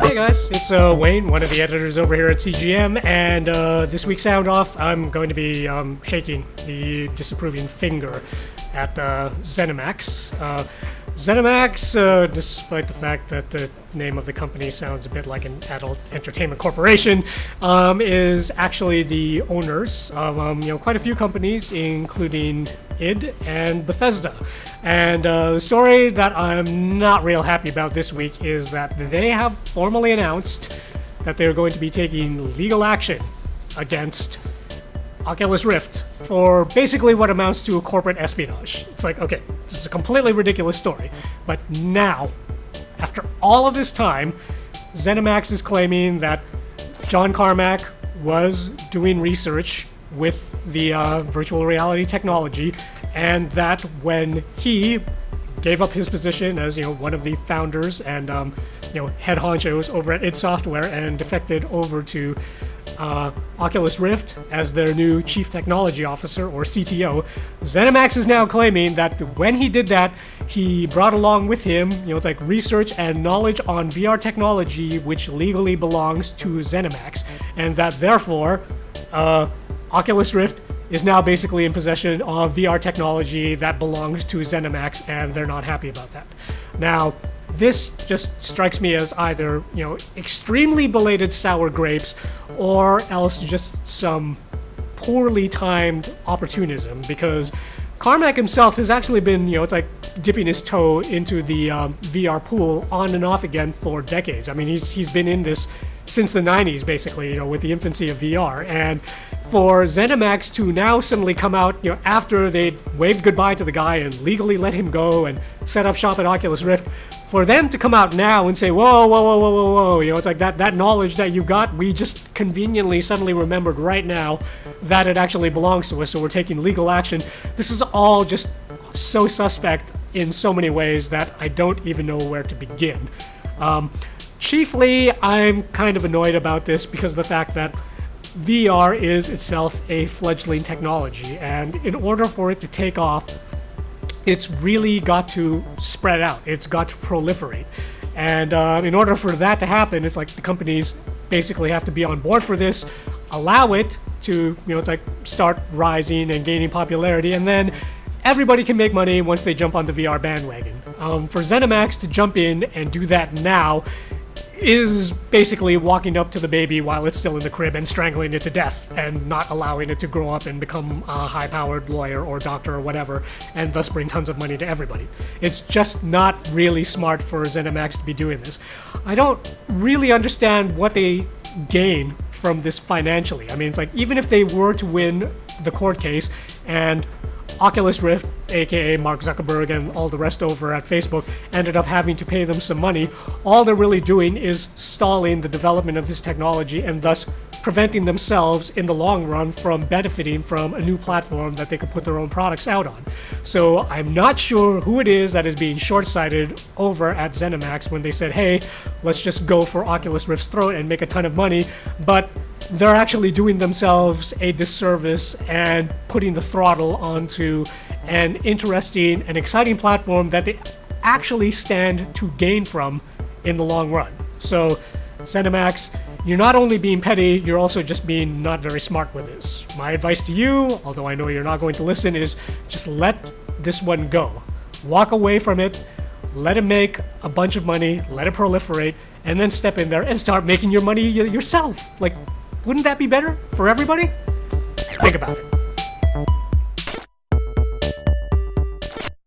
Hey guys, it's Wayne, one of the editors over here at CGM, and this week's Sound Off, I'm going to be shaking the disapproving finger at Zenimax. Zenimax, despite the fact that the name of the company sounds a bit like an adult entertainment corporation, is actually the owners of quite a few companies, including id and Bethesda. And the story that I'm not real happy about this week is that they have formally announced that they're going to be taking legal action against Oculus Rift for basically what amounts to a corporate espionage. It's like, okay, this is a completely ridiculous story, but now, after all of this time, Zenimax is claiming that John Carmack was doing research with the virtual reality technology, and that when he gave up his position as one of the founders and head honchos over at id Software and defected over to Oculus Rift as their new Chief Technology Officer, or CTO, Zenimax is now claiming that when he did that, he brought along with him, it's like research and knowledge on VR technology, which legally belongs to Zenimax, and that therefore, Oculus Rift is now basically in possession of VR technology that belongs to Zenimax, and they're not happy about that. Now, this just strikes me as either, extremely belated sour grapes, or else just some poorly timed opportunism, because Carmack himself has actually been, it's like dipping his toe into the VR pool on and off again for decades. I mean, he's been in this since the 90s, basically, with the infancy of VR. And for Zenimax to now suddenly come out, after they waved goodbye to the guy and legally let him go and set up shop at Oculus Rift, for them to come out now and say, whoa, it's like that knowledge that you got, we just conveniently suddenly remembered right now that it actually belongs to us, so we're taking legal action. This is all just so suspect in so many ways that I don't even know where to begin. Chiefly, I'm kind of annoyed about this because of the fact that VR is itself a fledgling technology, and in order for it to take off, it's really got to spread out. It's got to proliferate. And in order for that to happen, it's like the companies basically have to be on board for this, allow it to, it's like start rising and gaining popularity, and then everybody can make money once they jump on the VR bandwagon. For Zenimax to jump in and do that now is basically walking up to the baby while it's still in the crib and strangling it to death and not allowing it to grow up and become a high-powered lawyer or doctor or whatever, and thus bring tons of money to everybody. It's just not really smart for Zenimax to be doing this. I don't really understand what they gain from this financially. I mean, it's like, even if they were to win the court case and Oculus Rift, aka Mark Zuckerberg and all the rest over at Facebook, ended up having to pay them some money, all they're really doing is stalling the development of this technology and thus preventing themselves in the long run from benefiting from a new platform that they could put their own products out on. So I'm not sure who it is that is being short-sighted over at Zenimax when they said, hey, let's just go for Oculus Rift's throat and make a ton of money, but they're actually doing themselves a disservice and putting the throttle onto an interesting and exciting platform that they actually stand to gain from in the long run. So, Zenimax, you're not only being petty, you're also just being not very smart with this. My advice to you, although I know you're not going to listen, is just let this one go. Walk away from it, let it make a bunch of money, let it proliferate, and then step in there and start making your money yourself. Like, wouldn't that be better for everybody? Think about it.